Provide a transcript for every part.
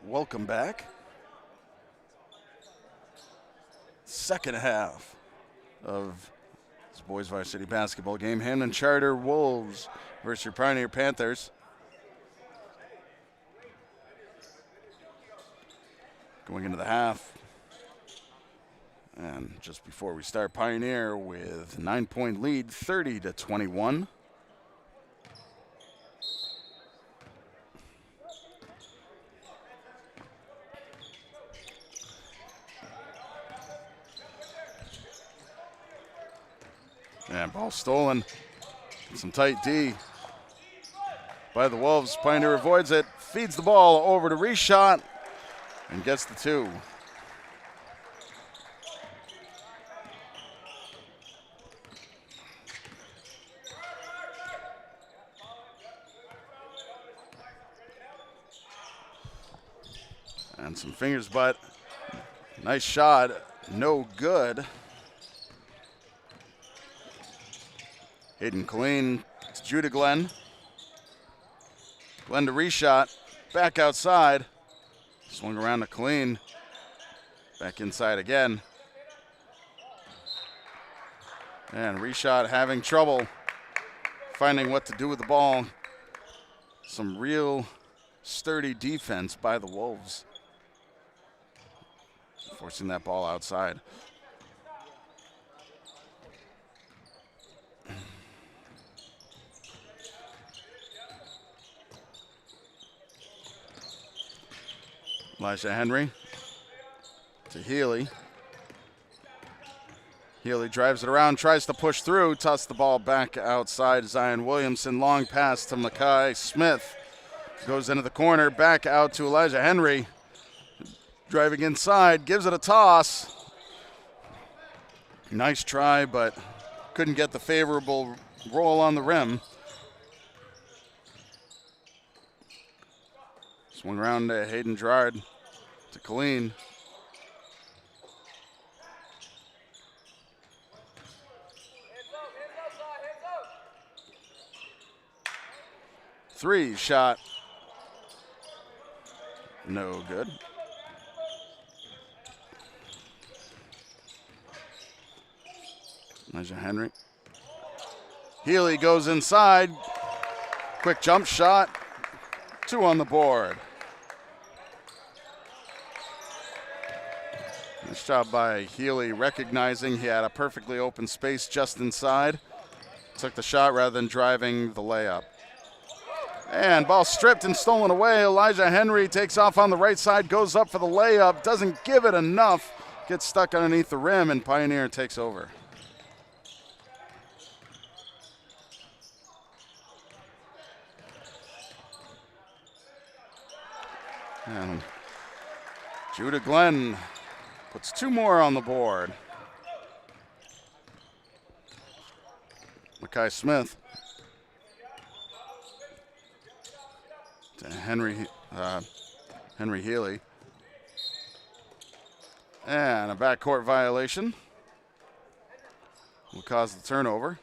Welcome back. Second half of this boys varsity basketball game. Hampden Charter Wolves versus your Pioneer Panthers. Going into the half. And just before we start, Pioneer with 9-point lead, 30-21. And ball stolen. Some tight D by the Wolves. Pioneer avoids it, feeds the ball over to Reshot, and gets the two. And some fingers, but nice shot, no good. Hayden clean, it's Judah Glenn. Glenn to Reshot, back outside. Swung around to clean, back inside again. And Reshot having trouble finding what to do with the ball. Some real sturdy defense by the Wolves, forcing that ball outside. Elijah Henry to Healy. Healy drives it around, tries to push through, tosses the ball back outside. Zion Williamson, long pass to Makai Smith. Goes into the corner, back out to Elijah Henry. Driving inside, gives it a toss. Nice try, but couldn't get the favorable roll on the rim. Swung around to Hayden Gerard to Colleen. Three shot. No good. Elijah Henry. Healy goes inside. Quick jump shot. Two on the board. Nice job by Healy, recognizing he had a perfectly open space just inside. Took the shot rather than driving the layup. And ball stripped and stolen away. Elijah Henry takes off on the right side, goes up for the layup, doesn't give it enough, gets stuck underneath the rim, and Pioneer takes over. And Judah Glenn puts two more on the board. Makai Smith to Henry Healy. And a backcourt violation will cause the turnover.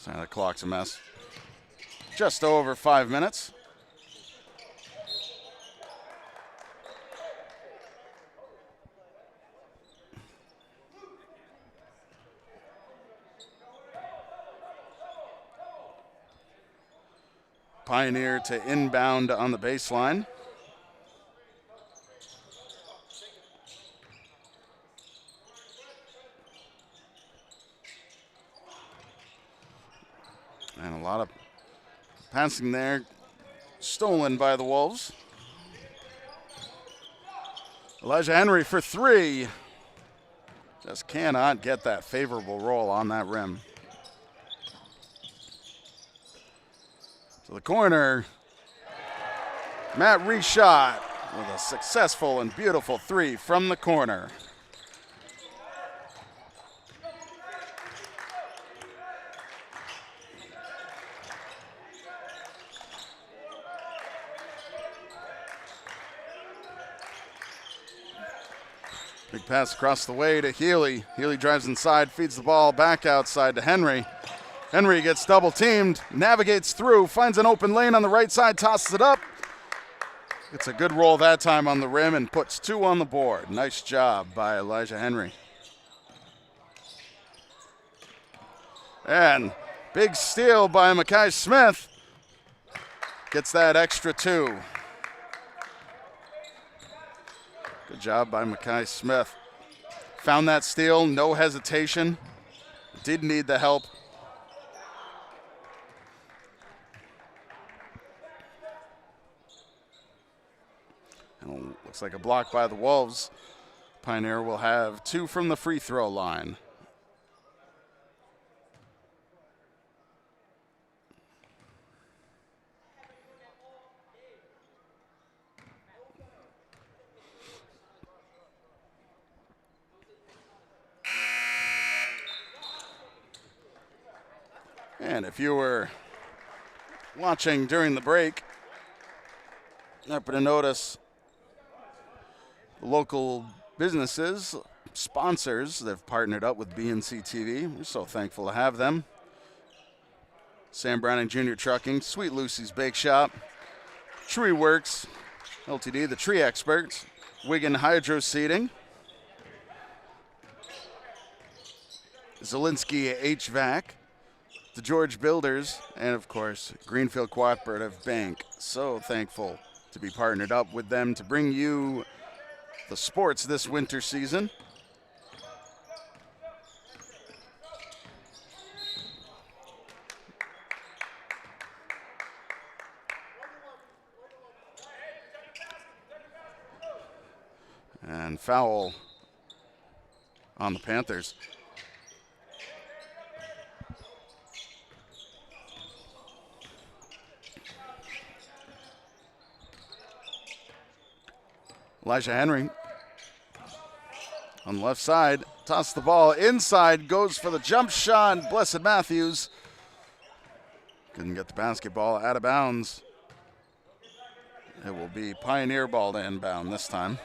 The clock's a mess. Just over 5 minutes. Pioneer to inbound on the baseline. And a lot of passing there, stolen by the Wolves. Elijah Henry for three. Just cannot get that favorable roll on that rim. To the corner. Matt Reshot with a successful and beautiful three from the corner. Big pass across the way to Healy. Healy drives inside, feeds the ball back outside to Henry. Henry gets double teamed, navigates through, finds an open lane on the right side, tosses it up. It's a good roll that time on the rim and puts 2 on the board. Nice job by Elijah Henry. And big steal by Mackay Smith. Gets that extra 2. Good job by Mackay Smith. Found that steal, no hesitation. Did need the help. And looks like a block by the Wolves. Pioneer will have 2 from the free throw line. And if you were watching during the break, happen to notice the local businesses, sponsors, they've partnered up with BNC TV. We're so thankful to have them. Sam Browning Jr. Trucking, Sweet Lucy's Bakeshop, Tree Works LTD, the Tree Experts, Wiggin Hydroseeding, Zilinksi HVAC, DiGeorge Builders, and of course, Greenfield Cooperative Bank. So thankful to be partnered up with them to bring you the sports this winter season. And foul on the Panthers. Elijah Henry on the left side, tosses the ball inside, goes for the jump shot. Blessed Matthews couldn't get the basketball out of bounds. It will be Pioneer ball to inbound this time.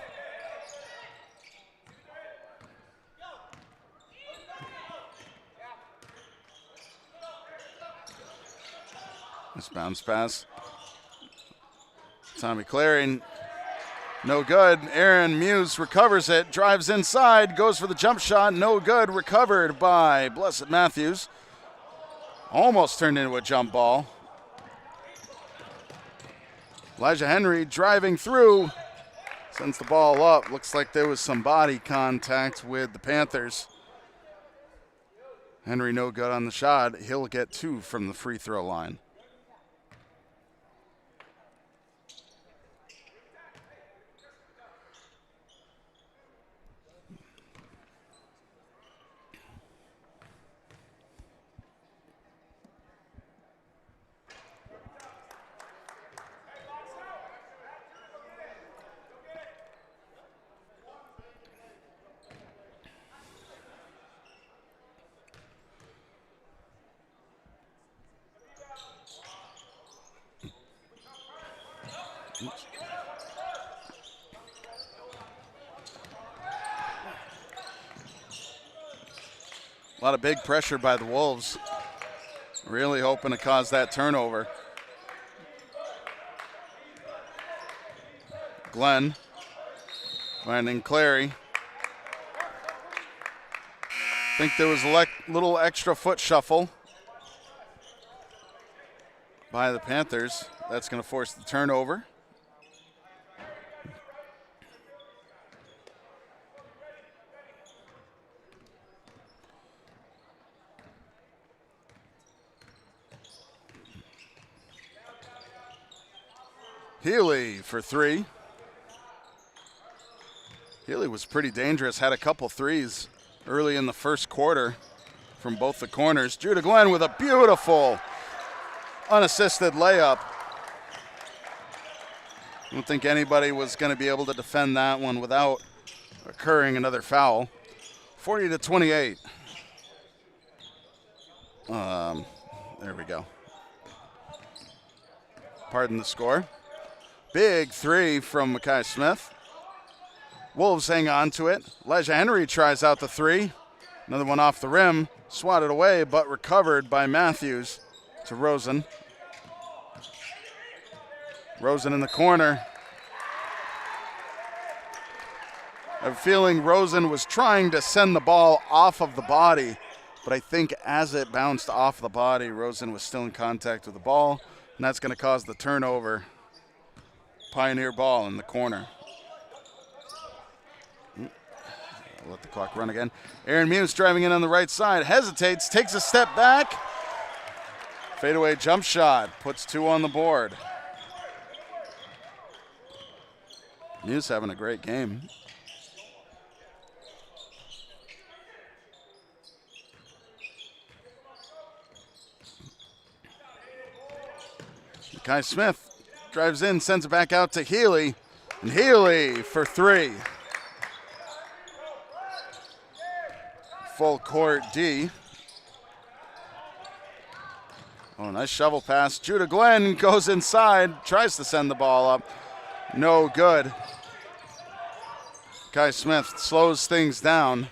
This bounce pass. Tommy Clary. No good. Aaron Muse recovers it, drives inside, goes for the jump shot. No good. Recovered by Blessed Matthews. Almost turned into a jump ball. Elijah Henry driving through. Sends the ball up. Looks like there was some body contact with the Panthers. Henry no good on the shot. He'll get 2 from the free throw line. A lot of big pressure by the Wolves. Really hoping to cause that turnover. Glenn finding Clary. I think there was a little extra foot shuffle by the Panthers. That's going to force the turnover. Healy for 3. Healy was pretty dangerous, had a couple threes early in the first quarter from both the corners. Judah Glenn with a beautiful unassisted layup. I don't think anybody was going to be able to defend that one without occurring another foul. 40-28. There we go. Pardon the score. Big 3 from Mackay Smith. Wolves hang on to it. Elijah Henry tries out the three. Another one off the rim. Swatted away, but recovered by Matthews to Rosen. Rosen in the corner. I have a feeling Rosen was trying to send the ball off of the body, but I think as it bounced off the body, Rosen was still in contact with the ball, and that's going to cause the turnover. Pioneer ball in the corner. I'll let the clock run again. Aaron Muse driving in on the right side, hesitates, takes a step back. Fadeaway jump shot, puts 2 on the board. Muse having a great game. Kai Smith drives in, sends it back out to Healy, and Healy for 3. Full court D. Oh, nice shovel pass. Judah Glenn goes inside, tries to send the ball up. No good. Kai Smith slows things down,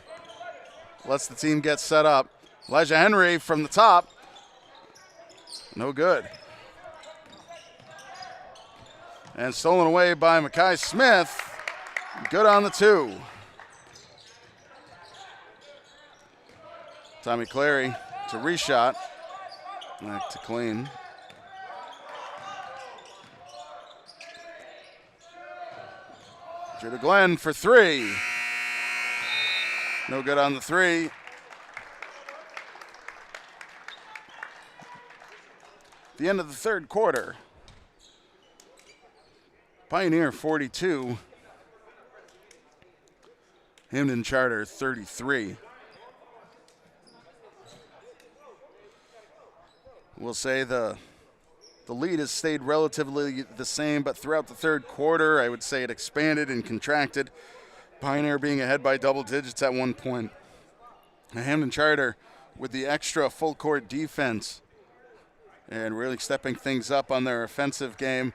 lets the team get set up. Elijah Henry from the top. No good. And stolen away by Mackay Smith. Good on the 2. Tommy Clary to reshot. Back to clean. Judah Glenn for 3. No good on the 3. The end of the third quarter. Pioneer 42. Hampden Charter 33. We'll say the lead has stayed relatively the same, but throughout the third quarter, I would say it expanded and contracted. Pioneer being ahead by double digits at one point. Hampden Charter with the extra full court defense and really stepping things up on their offensive game.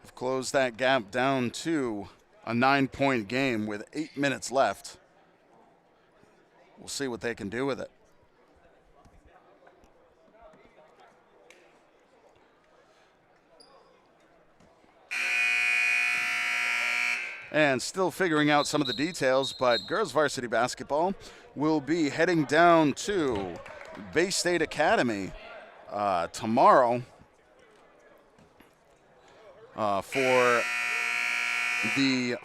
Have closed that gap down to a 9-point game with 8 minutes left. We'll see what they can do with it. And still figuring out some of the details, but girls varsity basketball will be heading down to Bay State Academy tomorrow for the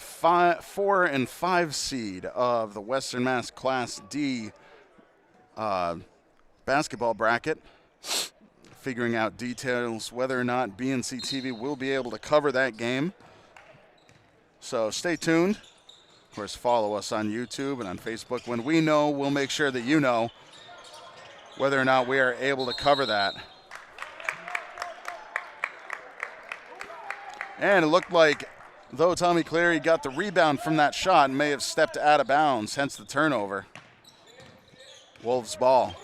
4 and 5 seed of the Western Mass Class D basketball bracket. Figuring out details whether or not BNC TV will be able to cover that game. So stay tuned. Of course, follow us on YouTube and on Facebook. When we know, we'll make sure that you know whether or not we are able to cover that. And it looked like, though Tommy Cleary got the rebound from that shot, may have stepped out of bounds, hence the turnover. Wolves ball.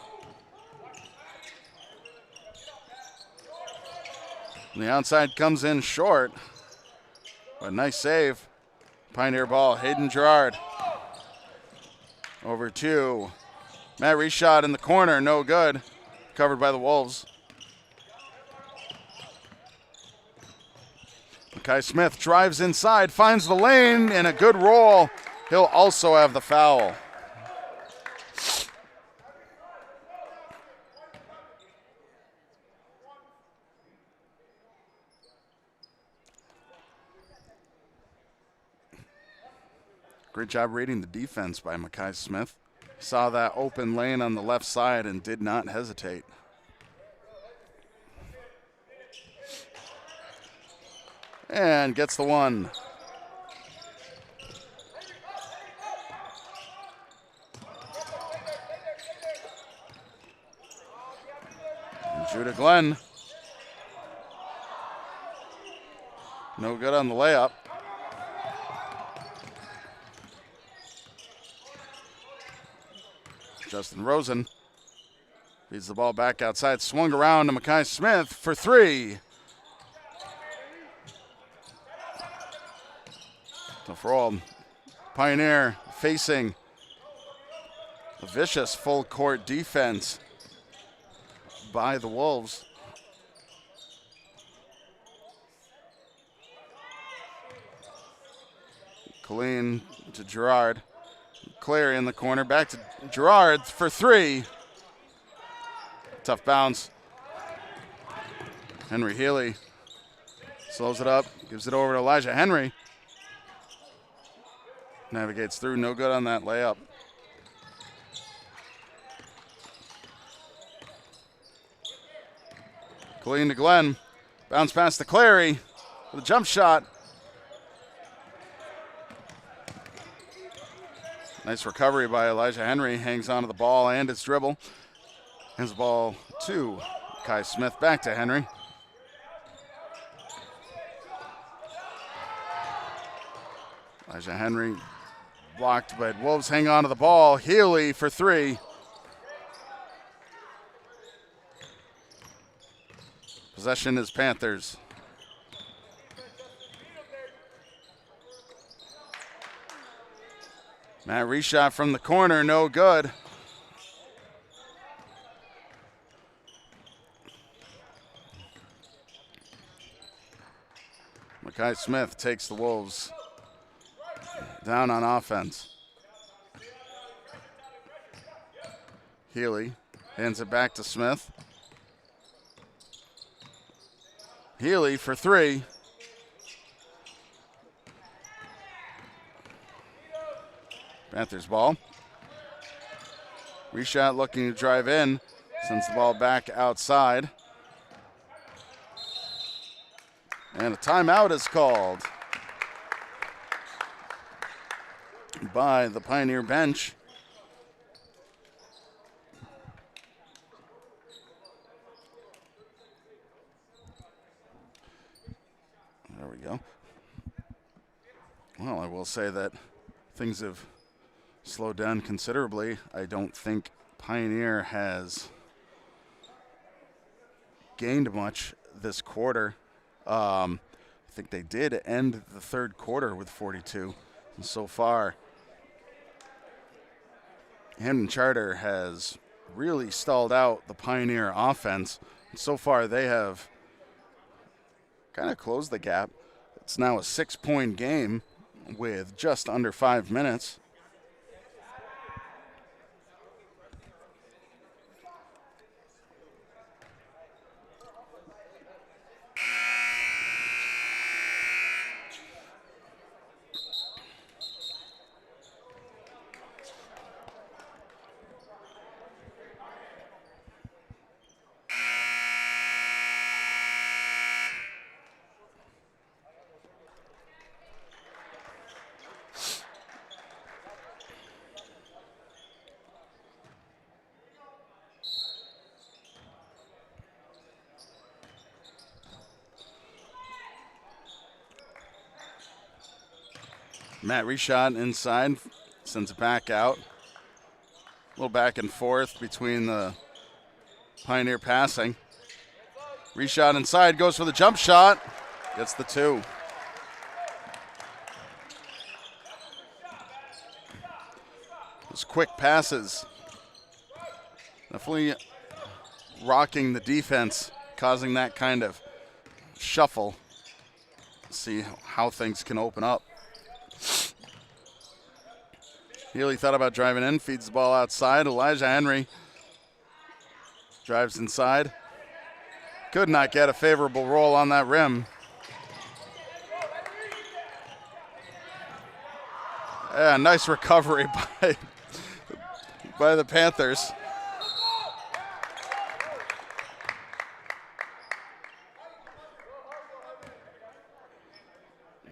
And the outside comes in short, but nice save. Pioneer ball, Hayden Gerard. Over to Matt Reshot in the corner, no good. Covered by the Wolves. Mackay Smith drives inside, finds the lane, and a good roll. He'll also have the foul. Great job reading the defense by Mackay Smith. Saw that open lane on the left side and did not hesitate. And gets the one. And Judah Glenn. No good on the layup. Justin Rosen feeds the ball back outside, swung around to Mackay Smith for 3. So for all Pioneer facing a vicious full court defense by the Wolves. Colleen to Gerard. Clary in the corner, back to Gerard for three. Tough bounce. Henry Healy slows it up, gives it over to Elijah Henry. Navigates through, no good on that layup. Colleen to Glenn. Bounce pass to Clary with a jump shot. Nice recovery by Elijah Henry. Hangs onto the ball and its dribble. Hands the ball to Kai Smith. Back to Henry. Elijah Henry blocked, but Wolves hang on to the ball. Healy for three. Possession is Panthers. Matt reshot from the corner, no good. Mackay Smith takes the Wolves down on offense. Healy hands it back to Smith. Healy for three. Panthers ball. Reshot looking to drive in. Sends the ball back outside. And a timeout is called by the Pioneer bench. There we go. Well, I will say that things have slowed down considerably. I don't think Pioneer has gained much this quarter. I think they did end the third quarter with 42. And so far, Hampden Charter has really stalled out the Pioneer offense. And so far, they have kind of closed the gap. It's now a 6-point game with just under 5 minutes. Matt reshot inside, sends it back out. A little back and forth between the Pioneer passing. Reshot inside, goes for the jump shot, gets the two. Those quick passes, definitely rocking the defense, causing that kind of shuffle. See how things can open up. Healy thought about driving in, feeds the ball outside. Elijah Henry drives inside. Could not get a favorable roll on that rim. Yeah, nice recovery by the Panthers.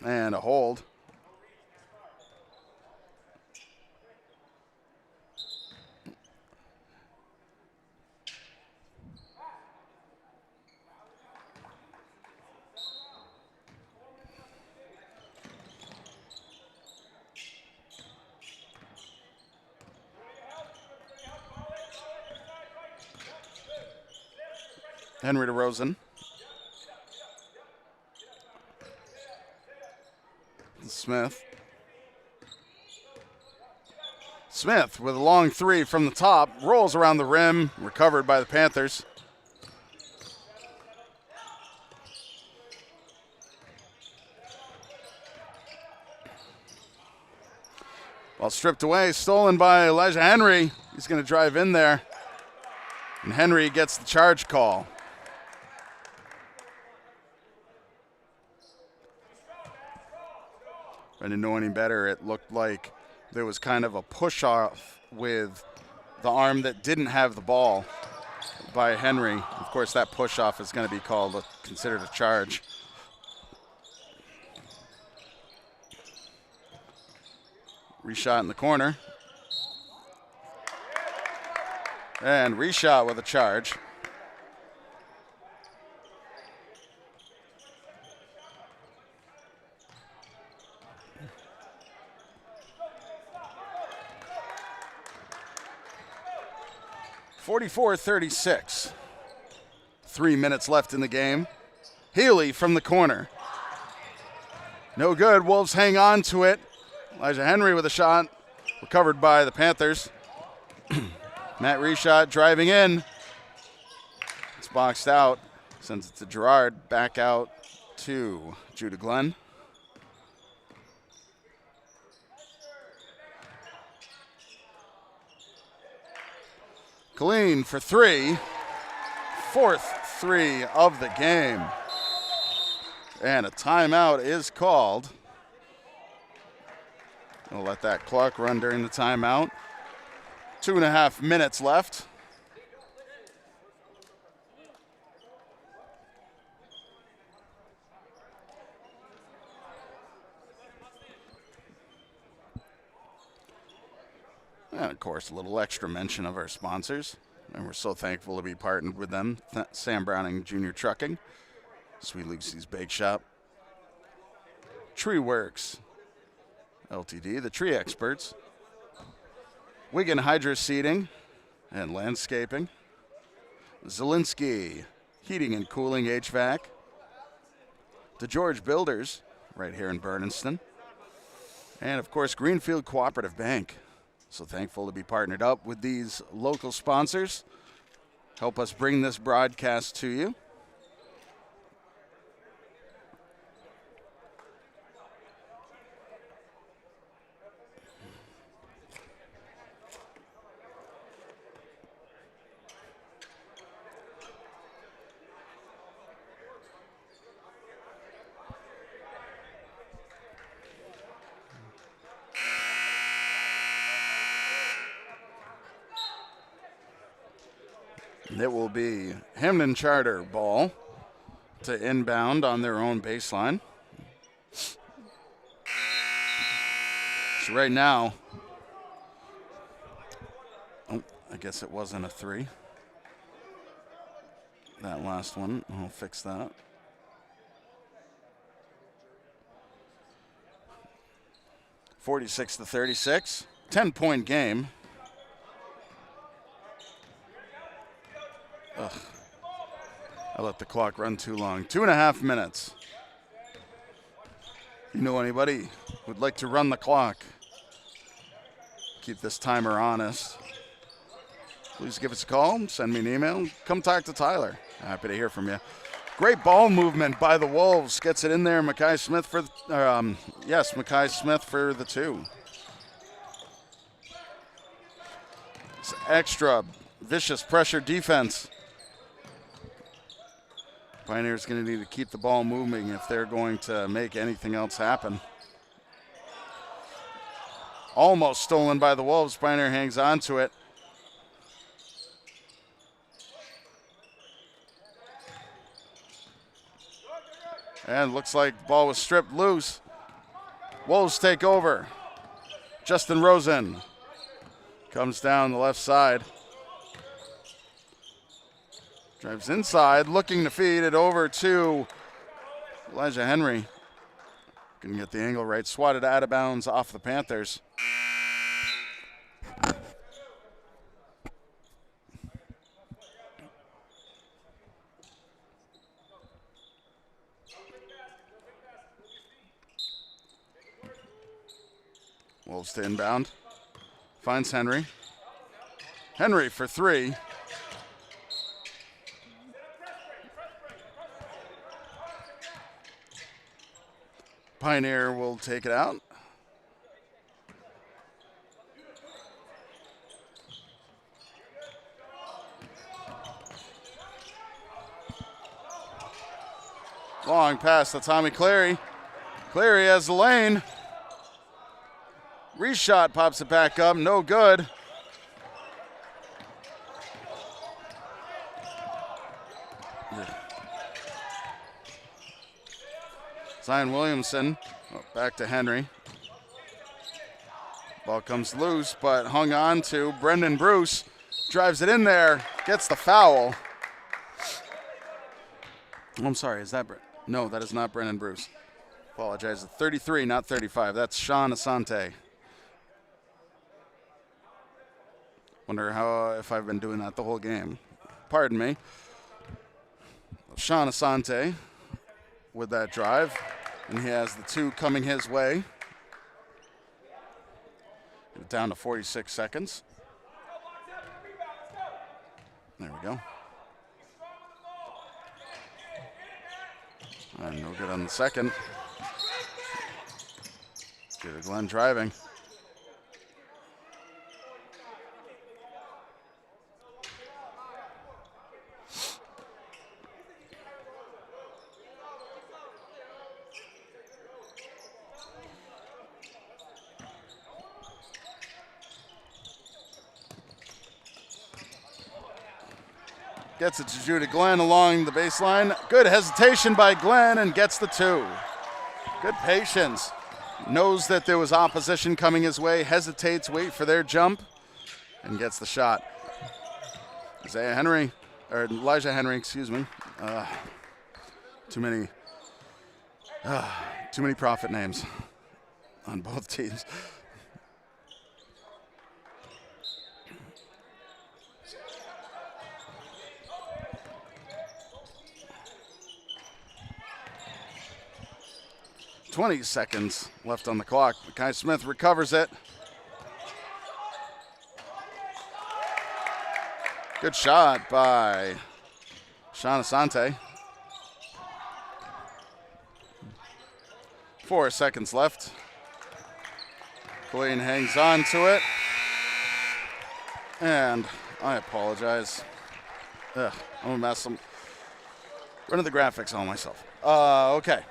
And a hold. Henry to Rosen. Smith. Smith with a long three from the top, rolls around the rim, recovered by the Panthers. Ball stripped away, stolen by Elijah Henry. He's going to drive in there, and Henry gets the charge call. If I didn't know any better, it looked like there was kind of a push-off with the arm that didn't have the ball by Henry. Of course, that push-off is going to be considered a charge. Reshot in the corner. And reshot with a charge. (44-36). 3 minutes left in the game. Healy from the corner. No good. Wolves hang on to it. Elijah Henry with a shot. Recovered by the Panthers. Matt Reshot driving in. It's boxed out. Sends it to Gerard. Back out to Judah Glenn. Colleen for three. Fourth three of the game. And a timeout is called. We'll let that clock run during the timeout. 2.5 minutes left. And, of course, a little extra mention of our sponsors. And we're so thankful to be partnered with them. Sam Browning Jr. Trucking, Sweet Lucy's Bakeshop, Works LTD, the Tree Experts, Wiggin Hydroseeding and Landscaping, Zilinksi Heating and Cooling HVAC, DiGeorge Builders right here in Bernardston, and, of course, Greenfield Cooperative Bank. So thankful to be partnered up with these local sponsors. Help us bring this broadcast to you. It will be Hampden Charter ball to inbound on their own baseline. So right now, I guess it wasn't a three. That last one, I'll fix that. (46-36), 10-point game. Ugh. I let the clock run too long. 2.5 minutes. You know anybody who'd like to run the clock? Keep this timer honest. Please give us a call, send me an email, come talk to Tyler. Happy to hear from you. Great ball movement by the Wolves. Gets it in there. Mackay Smith for Mackay Smith for the two. It's extra vicious pressure defense. Pioneers going to need to keep the ball moving if they're going to make anything else happen. Almost stolen by the Wolves. Pioneer hangs on to it. And looks like the ball was stripped loose. Wolves take over. Justin Rosen comes down the left side. Drives inside, looking to feed it over to Elijah Henry. Couldn't get the angle right. Swatted out of bounds off the Panthers. Wolves to inbound. Finds Henry. Henry for three. Pioneer will take it out. Long pass to Tommy Clary. Clary has the lane. Reshot pops it back up, no good. Zion Williamson, back to Henry. Ball comes loose, but hung on to. Brendan Bruce drives it in there, gets the foul. Oh, I'm sorry, is that no, that is not Brendan Bruce. Apologize, 33, not 35. That's Sean Asante. Wonder if I've been doing that the whole game. Pardon me. Sean Asante with that drive, and he has the two coming his way. Get it down to 46 seconds. There we go. And no good on the second. Good, Glenn driving. Gets it to Judah Glenn along the baseline. Good hesitation by Glenn and gets the two. Good patience. Knows that there was opposition coming his way, hesitates, wait for their jump, and gets the shot. Elijah Henry, excuse me. Too many profit names on both teams. .20 seconds left on the clock. Kai Smith recovers it. Good shot by Sean Asante. 4 seconds left. Colleen hangs on to it. And I apologize. I'm gonna mess them. Running the graphics on myself. Okay.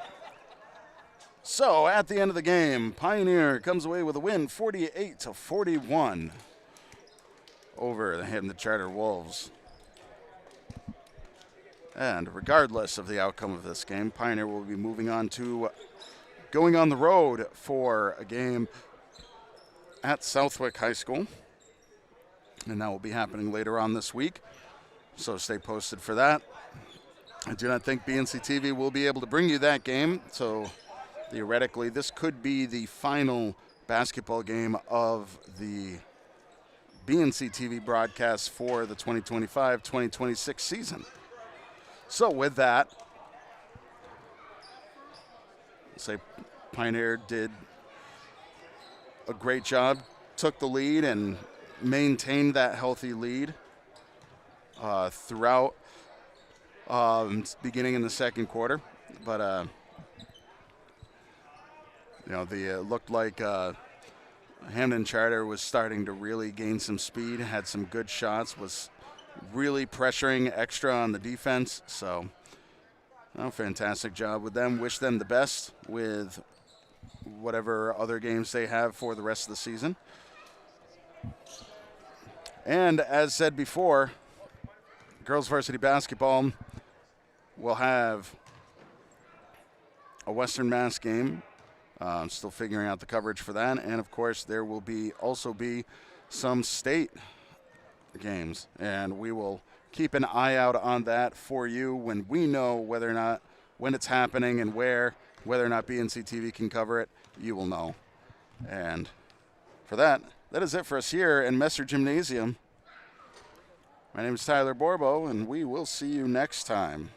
So at the end of the game, Pioneer comes away with a win, 48-41 over the Hampden Charter Wolves. And regardless of the outcome of this game, Pioneer will be moving on to going on the road for a game at Southwick High School. And that will be happening later on this week. So stay posted for that. I do not think BNC TV will be able to bring you that game. So theoretically, this could be the final basketball game of the BNC TV broadcast for the 2025-2026 season. So with that, I'll say Pioneer did a great job, took the lead and maintained that healthy lead throughout beginning in the second quarter. But it looked like Hampden Charter was starting to really gain some speed, had some good shots, was really pressuring extra on the defense. So, fantastic job with them. Wish them the best with whatever other games they have for the rest of the season. And as said before, girls varsity basketball will have a Western Mass game. Still figuring out the coverage for that. And, of course, there will also be some state games. And we will keep an eye out on that for you when we know when it's happening and whether or not BNC TV can cover it, you will know. And for that is it for us here in Messer Gymnasium. My name is Tyler Borbo, and we will see you next time.